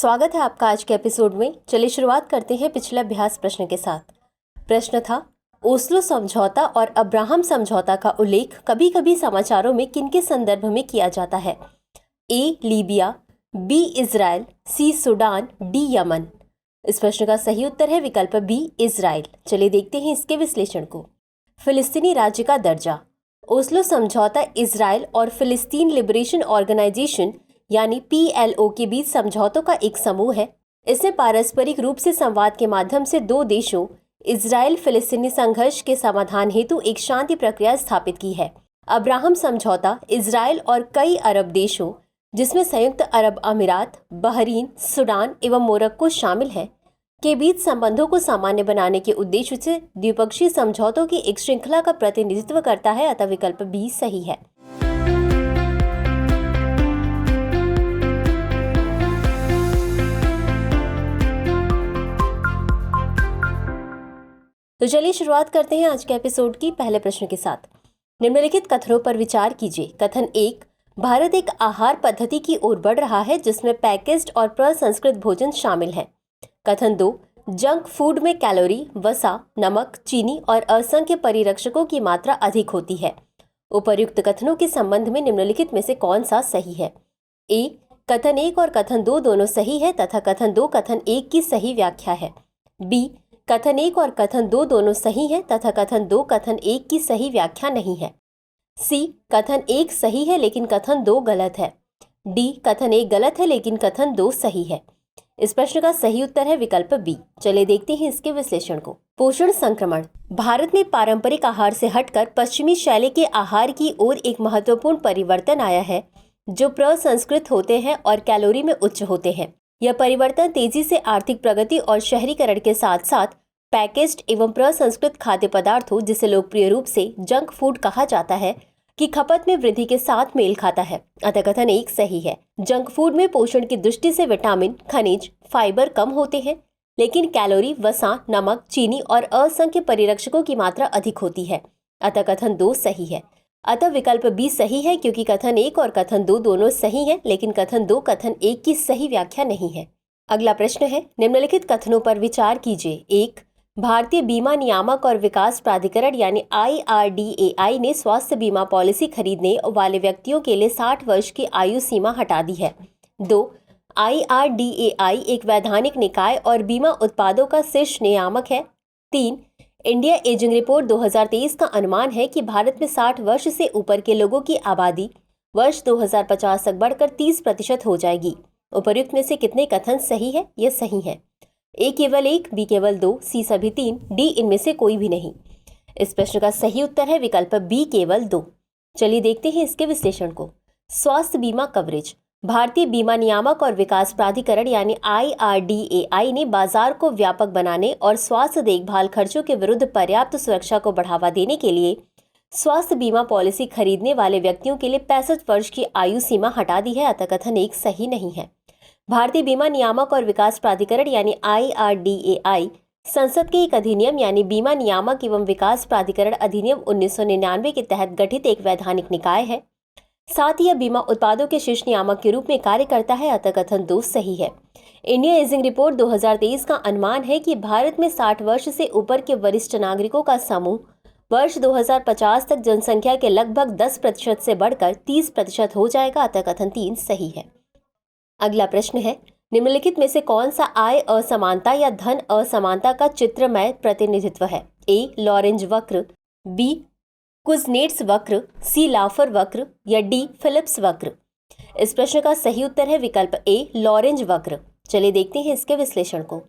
स्वागत है आपका आज के एपिसोड में। चलिए शुरुआत करते हैं पिछले अभ्यास प्रश्न के साथ। प्रश्न था, ओस्लो समझौता और अब्राहम समझौता का उल्लेख कभी कभी समाचारों में किनके संदर्भ में किया जाता है? ए लीबिया, बी इजराइल, सी सूडान, डी यमन। इस प्रश्न का सही उत्तर है विकल्प बी इजराइल। चलिए देखते हैं इसके विश्लेषण को। फिलिस्तीनी राज्य का दर्जा। ओस्लो समझौता इजराइल और फिलिस्तीन लिबरेशन ऑर्गेनाइजेशन यानी PLO के बीच समझौतों का एक समूह है। इसने पारस्परिक रूप से संवाद के माध्यम से दो देशों इजराइल फिलिस्तीनी संघर्ष के समाधान हेतु एक शांति प्रक्रिया स्थापित की है। अब्राहम समझौता इजराइल और कई अरब देशों जिसमें संयुक्त अरब अमीरात, बहरीन, सूडान एवं मोरक्को शामिल है के बीच संबंधों को सामान्य बनाने के उद्देश्य से द्विपक्षीय समझौतों की एक श्रृंखला का प्रतिनिधित्व करता है, अतः विकल्प बी सही है। तो चलिए शुरुआत करते हैं आज के एपिसोड की पहले प्रश्न के साथ। निम्नलिखित कथनों पर विचार कीजिए। कथन 1, भारत एक आहार पद्धति की ओर बढ़ रहा है जिसमें पैकेज्ड और प्रसंस्कृत भोजन शामिल है। कथन 2, जंक फूड में कैलोरी, वसा, नमक, चीनी और असंख्य परिरक्षकों की मात्रा अधिक होती है। उपर्युक्त कथनों के संबंध में निम्नलिखित में से कौन सा सही है? ए, कथन 1 और कथन 2 दोनों सही है तथा कथन 2 कथन 1 की सही व्याख्या है। बी, कथन 1 और कथन 2 दोनों सही है तथा कथन 2 कथन 1 की सही व्याख्या नहीं है। सी, कथन 1 सही है लेकिन कथन 2 गलत है। डी, कथन 1 गलत है लेकिन कथन 2 सही है। इस प्रश्न का सही उत्तर है विकल्प बी। चलिए देखते हैं इसके विश्लेषण को। पोषण संक्रमण। भारत में पारंपरिक आहार से हटकर पश्चिमी शैली के आहार की ओर एक महत्वपूर्ण परिवर्तन आया है जो प्रसंस्कृत होते हैं और कैलोरी में उच्च होते हैं। यह परिवर्तन तेजी से आर्थिक प्रगति और शहरीकरण के साथ साथ पैकेज्ड एवं प्रसंस्कृत खाद्य पदार्थों जिसे लोकप्रिय रूप से जंक फूड कहा जाता है की खपत में वृद्धि के साथ मेल खाता है, अतः कथन 1 सही है। जंक फूड में पोषण की दृष्टि से विटामिन, खनिज, फाइबर कम होते हैं लेकिन कैलोरी, वसा, नमक, चीनी और असंख्य परिरक्षकों की मात्रा अधिक होती है, अतः कथन 2 सही है। अतः विकल्प बी सही है क्योंकि कथन 1 और कथन 2 दोनों सही हैं लेकिन कथन 2 कथन 1 की सही व्याख्या नहीं है। अगला प्रश्न है, निम्नलिखित कथनों पर विचार कीजिए। 1, भारतीय बीमा नियामक और विकास प्राधिकरण यानी IRDAI ने स्वास्थ्य बीमा पॉलिसी खरीदने वाले व्यक्तियों के लिए 60 वर्ष की आयु सीमा हटा दी है। 2, IRDAI एक वैधानिक निकाय और बीमा उत्पादों का शीर्ष नियामक है। 3, इंडिया एजिंग रिपोर्ट 2023 का अनुमान है कि भारत में 60 वर्ष से ऊपर के लोगों की आबादी वर्ष 2050 तक बढ़कर 30% हो जाएगी। उपर्युक्त में से कितने कथन सही है? यह सही है। ए केवल 1, बी केवल 2, सी सभी 3, डी इनमें से कोई भी नहीं। इस प्रश्न का सही उत्तर है विकल्प बी केवल 2। चलिए देखते हैं इसके विश्लेषण को। स्वास्थ्य बीमा कवरेज। भारतीय बीमा नियामक और विकास प्राधिकरण यानी IRDAI ने बाजार को व्यापक बनाने और स्वास्थ्य देखभाल खर्चों के विरुद्ध पर्याप्त सुरक्षा को बढ़ावा देने के लिए स्वास्थ्य बीमा पॉलिसी खरीदने वाले व्यक्तियों के लिए 65 वर्ष की आयु सीमा हटा दी है, अतः कथन 1 सही नहीं है। भारतीय बीमा नियामक और विकास प्राधिकरण यानी IRDAI संसद के एक अधिनियम यानी बीमा नियामक एवं विकास प्राधिकरण अधिनियम 1999 के तहत गठित एक वैधानिक निकाय है। साथ ही यह बीमा उत्पादों के शीर्ष नियामक के रूप में कार्य करता है, अतः कथन 2 सही है। इंडिया एजिंग रिपोर्ट 2023 का अनुमान है कि भारत में 60 वर्ष से ऊपर के वरिष्ठ नागरिकों का समूह वर्ष 2050 तक जनसंख्या के लगभग 10% से बढ़कर 30% हो जाएगा, अतः कथन 3 सही है। अगला प्रश्न है, निम्नलिखित में से कौन सा आय असमानता या धन असमानता का चित्रमय प्रतिनिधित्व है? ए लॉरेंज वक्र, बी कुज़नेट्स वक्र, सी लाफर वक्र या डी फिलिप्स वक्र। इस प्रश्न का सही उत्तर है विकल्प ए लॉरेंज वक्र। चलिए देखते हैं इसके विश्लेषण को।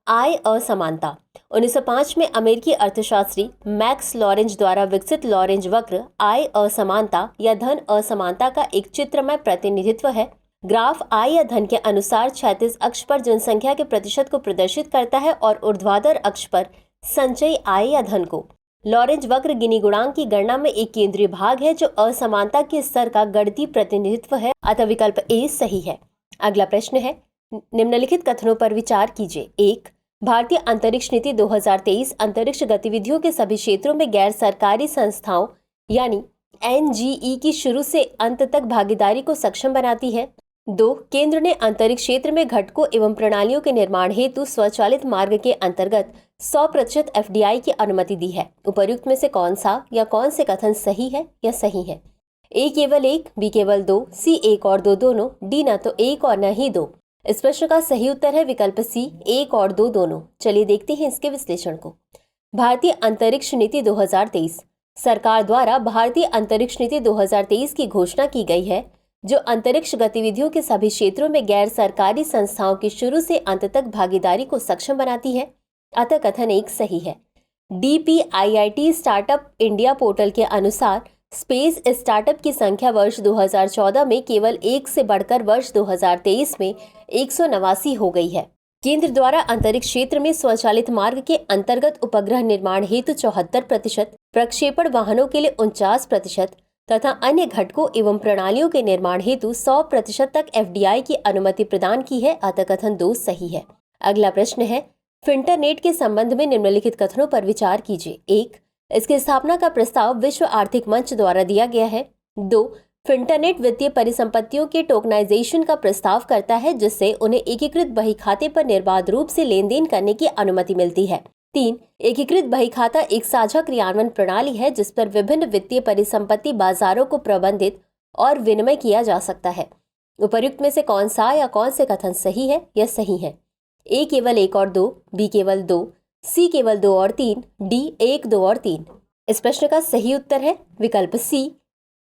आय असमानता। 1905 में अमेरिकी अर्थशास्त्री मैक्स लॉरेंज द्वारा विकसित लॉरेंज वक्र आय असमानता या धन असमानता का एक चित्रमय प्रतिनिधित्व है। ग्राफ आय या धन के अनुसार क्षैतिज अक्ष पर जनसंख्या के प्रतिशत को प्रदर्शित करता है और ऊर्ध्वाधर अक्ष पर संचयी आय या धन को। लॉरेंज वक्र गिनी गुणांक की गणना में एक केंद्रीय भाग है जो असमानता के स्तर का गणितीय प्रतिनिधित्व है, अतः विकल्प ए सही है। अगला प्रश्न है, निम्नलिखित कथनों पर विचार कीजिए। 1, भारतीय अंतरिक्ष नीति 2023 अंतरिक्ष गतिविधियों के सभी क्षेत्रों में गैर सरकारी संस्थाओं यानी NGE की शुरू से अंत तक भागीदारी को सक्षम बनाती है। 2. केंद्र ने अंतरिक्ष क्षेत्र में घटकों एवं प्रणालियों के निर्माण हेतु स्वचालित मार्ग के अंतर्गत 100% FDI की अनुमति दी है। उपर्युक्त में से कौन सा या कौन से कथन सही है या सही है? A केवल 1, B केवल 2, C 1 और 2 दोनों, D न तो 1 और न ही 2। इस प्रश्न का सही उत्तर है विकल्प C 1 और 2 दोनों। चलिए देखते हैं इसके विश्लेषण को। भारतीय अंतरिक्ष नीति 2023। सरकार द्वारा भारतीय अंतरिक्ष नीति 2023 की घोषणा की गई है, जो अंतरिक्ष गतिविधियों के सभी क्षेत्रों में गैर सरकारी संस्थाओं की शुरू से अंत तक भागीदारी को सक्षम बनाती है। अतः कथन 1 सही है। DPIIT स्टार्टअप इंडिया पोर्टल के अनुसार स्पेस स्टार्टअप की संख्या वर्ष 2014 में केवल 1 से बढ़कर वर्ष 2023 में 189 हो गई है। केंद्र द्वारा अंतरिक्ष क्षेत्र में स्वचालित मार्ग के अंतर्गत उपग्रह निर्माण हेतु 74%, प्रक्षेपण वाहनों के लिए 49% तथा अन्य घटकों एवं प्रणालियों के निर्माण हेतु 100% तक FDI की अनुमति प्रदान की है। अतः कथन 2 सही है। अगला प्रश्न है, फिंटरनेट के संबंध में निम्नलिखित कथनों पर विचार कीजिए। 1. इसकी स्थापना का प्रस्ताव विश्व आर्थिक मंच द्वारा दिया गया है। 2. फिंटरनेट वित्तीय परिसंपत्तियों के टोकनाइजेशन का प्रस्ताव करता है, जिससे उन्हें एकीकृत बही खाते पर निर्बाध रूप से लेन देन करने की अनुमति मिलती है। 3. एकीकृत बही खाता एक साझा क्रियान्वयन प्रणाली है, जिस पर विभिन्न वित्तीय परिसंपत्ति बाजारों को प्रबंधित और विनिमय किया जा सकता है। उपर्युक्त में से कौन सा या कौन से कथन सही है या सही है? A केवल 1 और 2, B केवल 2, C केवल 2 और 3, D 1, 2 और 3। इस प्रश्न का सही उत्तर है विकल्प C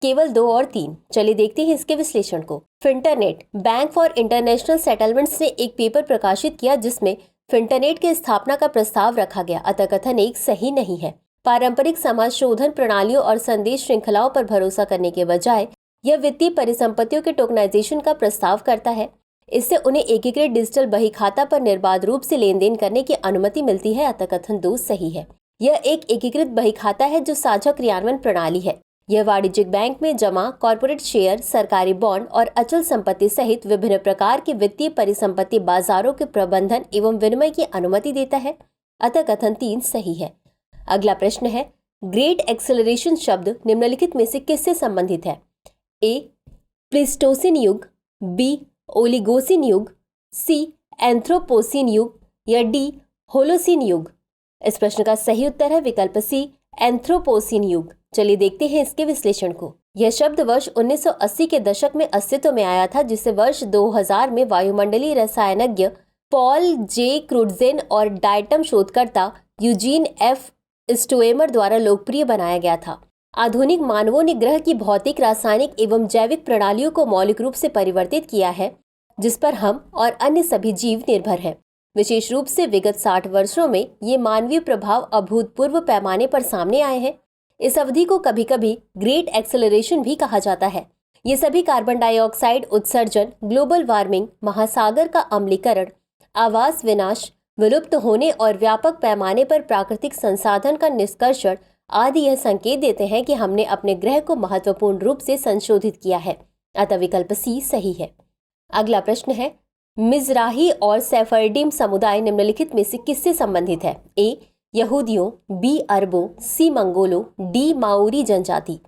केवल 2 और 3। चलिए देखते हैं इसके विश्लेषण को। फिंटरनेट बैंक फॉर इंटरनेशनल सेटलमेंट्स ने एक पेपर प्रकाशित किया, जिसमें फिंटरनेट की स्थापना का प्रस्ताव रखा गया। अतः कथन 1 सही नहीं है। पारंपरिक समाज शोधन प्रणालियों और संदेश श्रृंखलाओं पर भरोसा करने के बजाय यह वित्तीय परिसंपत्तियों के टोकनाइजेशन का प्रस्ताव करता है। इससे उन्हें एकीकृत डिजिटल बही खाता पर निर्बाध रूप से लेन देन करने की अनुमति मिलती है। अतः कथन 2 सही है। यह एक एकीकृत बही खाता है जो साझा क्रियान्वयन प्रणाली है। यह वाणिज्यिक बैंक में जमा, कॉर्पोरेट शेयर, सरकारी बॉन्ड और अचल संपत्ति सहित विभिन्न प्रकार के वित्तीय परिसंपत्ति बाजारों के प्रबंधन एवं विनिमय की अनुमति देता है। अतः कथन 3 सही है। अगला प्रश्न है, ग्रेट एक्सेलरेशन शब्द निम्नलिखित में से किससे संबंधित है? A. प्लीस्टोसिन युग, B. ओलिगोसिन युग, C. एंथ्रोपोसिन युग या D. होलोसिन युग। इस प्रश्न का सही उत्तर है विकल्प C एंथ्रोपोसिन युग। चलिए देखते हैं इसके विश्लेषण को। यह शब्द वर्ष 1980 के दशक में अस्तित्व में आया था, जिसे वर्ष 2000 में वायुमंडलीय रसायनज्ञ पॉल जे क्रूडजेन और डायटम शोधकर्ता यूजीन एफ स्टोएमर द्वारा लोकप्रिय बनाया गया था। आधुनिक मानवों ने ग्रह की भौतिक, रासायनिक एवं जैविक प्रणालियों को मौलिक रूप से परिवर्तित किया है, जिस पर हम और अन्य सभी जीव निर्भर हैं। विशेष रूप से विगत 60 वर्षों में ये मानवीय प्रभाव अभूतपूर्व पैमाने पर सामने आए हैं। इस अवधि को कभी कभी ग्रेट एक्सेलरेशन भी कहा जाता है। ये सभी कार्बन डाइऑक्साइड उत्सर्जन, ग्लोबल वार्मिंग, महासागर का अम्लीकरण, आवास विनाश, विलुप्त होने और व्यापक पैमाने पर प्राकृतिक संसाधन का निष्कर्षण आदि यह संकेत देते हैं कि हमने अपने ग्रह को महत्वपूर्ण रूप से संशोधित किया है। अतः विकल्प C सही है। अगला प्रश्न है, मिज़राही और सेफर्डिम समुदाय निम्नलिखित में से किससे संबंधित है? A. यहूदियों, B. अरबों, C. मंगोलों, D. माओरी जनजाति।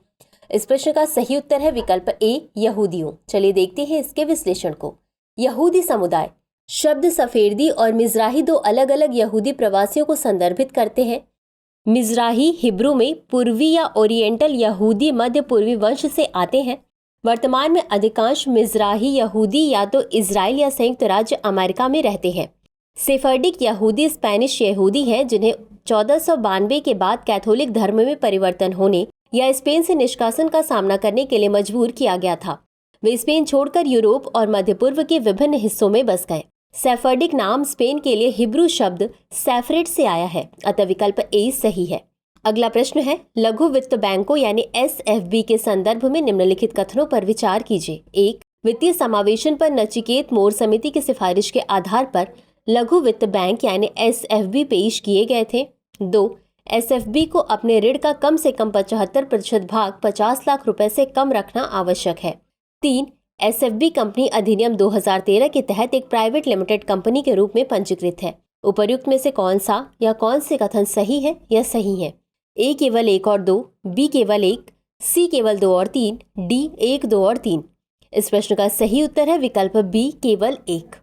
इस प्रश्न का सही उत्तर है विकल्प A यहूदियों। चलिए देखते हैं इसके विश्लेषण को। यहूदी समुदाय शब्द सफेरदी और मिज़राही दो अलग अलग यहूदी प्रवासियों को संदर्भित करते हैं। मिज़राही हिब्रू में पूर्वी या ओरिएंटल यहूदी मध्य पूर्वी वंश से आते हैं। वर्तमान में अधिकांश मिज़राही यहूदी या तो इजराइल या संयुक्त राज्य अमेरिका में रहते हैं। सेफर्डिक यहूदी स्पेनिश यहूदी हैं, जिन्हें 1492 के बाद कैथोलिक धर्म में परिवर्तन होने या स्पेन से निष्कासन का सामना करने के लिए मजबूर किया गया था। वे स्पेन छोड़कर यूरोप और मध्य पूर्व के विभिन्न हिस्सों में बस गए। सेफर्डिक नाम स्पेन के लिए हिब्रू शब्द सेफरेट से आया है। अतः विकल्प A सही है। अगला प्रश्न है, लघु वित्त बैंकों यानी SFB के संदर्भ में निम्नलिखित कथनों पर विचार कीजिए। 1. वित्तीय समावेशन पर नचिकेत मोर समिति की सिफारिश के आधार पर लघु वित्त बैंक यानी SFB पेश किए गए थे। 2. SFB को अपने ऋण का कम से कम 75% भाग 50 लाख रुपए से कम रखना आवश्यक है। 3. SFB कंपनी अधिनियम 2013 के तहत एक प्राइवेट लिमिटेड कंपनी के रूप में पंजीकृत है। उपर्युक्त में से कौन सा या कौन से कथन सही है या सही है? A केवल 1 और 2, B केवल 1, C केवल 2 और 3, D 1, 2 और 3। इस प्रश्न का सही उत्तर है विकल्प बी, केवल एक।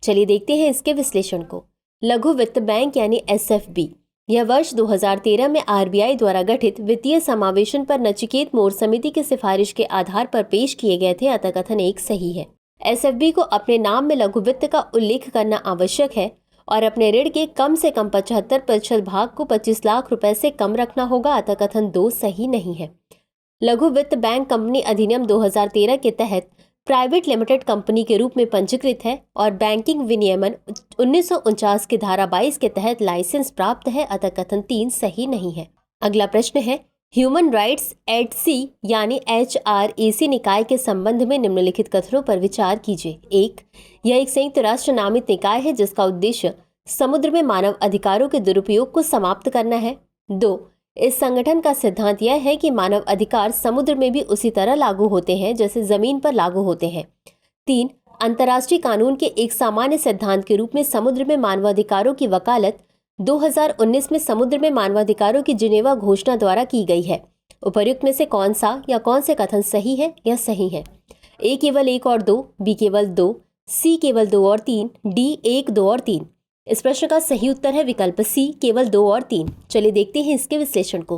चलिए देखते हैं इसके विश्लेषण को। लघु वित्त बैंक यानी SFB यह वर्ष 2013 में RBI द्वारा गठित वित्तीय समावेशन पर नचिकेत मोर समिति की सिफारिश के आधार पर पेश किए गए थे, अतः कथन एक सही है। SFB को अपने नाम में लघु वित्त का उल्लेख करना आवश्यक है और अपने ऋण के कम से कम 75% भाग को 25 लाख रुपए से कम रखना होगा, अतः कथन 2 सही नहीं है। लघु वित्त बैंक कंपनी अधिनियम 2013 के तहत प्राइवेट लिमिटेड कंपनी के रूप में पंजीकृत है और बैंकिंग विनियमन 1949 की धारा 22 के तहत लाइसेंस प्राप्त है, अतः कथन 3 सही नहीं है। अगला प्रश्न है, ह्यूमन राइट्स एट सी यानी HRAC निकाय के संबंध में निम्नलिखित कथनों पर विचार कीजिए। 1. यह एक संयुक्त राष्ट्र नामित निकाय है जिसका उद्देश्य समुद्र में मानव अधिकारों के दुरुपयोग को समाप्त करना है। 2. इस संगठन का सिद्धांत यह है कि मानव अधिकार समुद्र में भी उसी तरह लागू होते हैं जैसे जमीन पर लागू होते हैं। 3. अंतर्राष्ट्रीय कानून के एक सामान्य सिद्धांत के रूप में समुद्र में मानवाधिकारों की वकालत 2019 में समुद्र में मानवाधिकारों की जिनेवा घोषणा द्वारा की गई है। उपर्युक्त में से कौन सा या कौन से कथन सही है या सही है? A केवल 1 और 2, B केवल 2, C केवल 2 और 3, D 1, 2 और 3। इस प्रश्न का सही उत्तर है विकल्प C, केवल 2 और 3। चलिए देखते हैं इसके विश्लेषण को।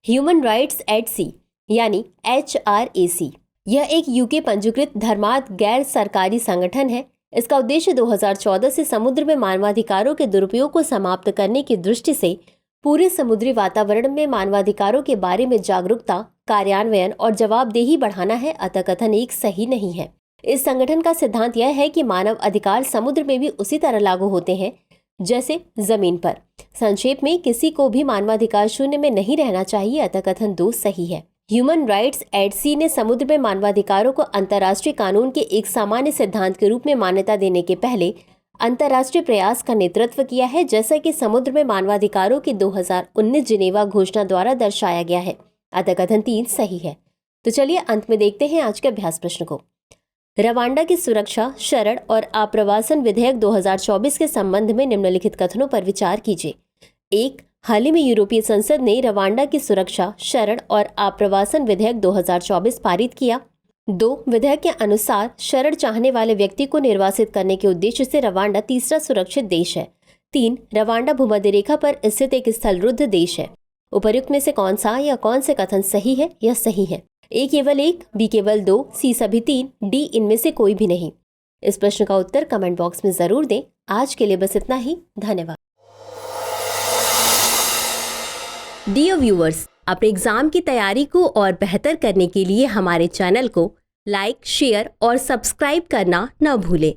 ह्यूमन राइट्स एट सी यानी HRAC यह एक UK पंजीकृत धर्मार्थ गैर सरकारी संगठन है। इसका उद्देश्य 2014 से समुद्र में मानवाधिकारों के दुरुपयोग को समाप्त करने की दृष्टि से पूरे समुद्री वातावरण में मानवाधिकारों के बारे में जागरूकता, कार्यान्वयन और जवाबदेही बढ़ाना है, अतः कथन 1 सही नहीं है। इस संगठन का सिद्धांत यह है कि मानव अधिकार समुद्र में भी उसी तरह लागू होते हैं जैसे जमीन पर। संक्षेप में, किसी को भी मानवाधिकार शून्य में नहीं रहना चाहिए, अतः कथन 2 सही है। ह्यूमन राइट्स एट सी ने समुद्र में मानवाधिकारों को अंतर्राष्ट्रीय कानून के एक सामान्य सिद्धांत के रूप में मान्यता देने के पहले अंतर्राष्ट्रीय प्रयास का नेतृत्व किया है, जैसा कि समुद्र में मानवाधिकारों की 2019 जिनेवा घोषणा द्वारा दर्शाया गया है, अतः कथन 3 सही है। तो चलिए अंत में देखते हैं आज के अभ्यास प्रश्न को। रवांडा की सुरक्षा, शरण और आप्रवासन विधेयक 2024 के संबंध में निम्नलिखित कथनों पर विचार कीजिए। 1. हाल ही में यूरोपीय संसद ने रवांडा की सुरक्षा, शरण और आप्रवासन विधेयक 2024 पारित किया। 2. विधेयक के अनुसार शरण चाहने वाले व्यक्ति को निर्वासित करने के उद्देश्य से रवांडा तीसरा सुरक्षित देश है। 3. रवांडा भूमध्य रेखा पर स्थित एक स्थलरुद्ध देश है। उपर्युक्त में से कौन सा या कौन से कथन सही है या सही है? A केवल 1, B केवल 2, C सभी 3, D इनमें से कोई भी नहीं। इस प्रश्न का उत्तर कमेंट बॉक्स में जरूर दें। आज के लिए बस इतना ही। धन्यवाद। डियर व्यूअर्स, अपने एग्जाम की तैयारी को और बेहतर करने के लिए हमारे चैनल को लाइक, शेयर और सब्सक्राइब करना न भूलें।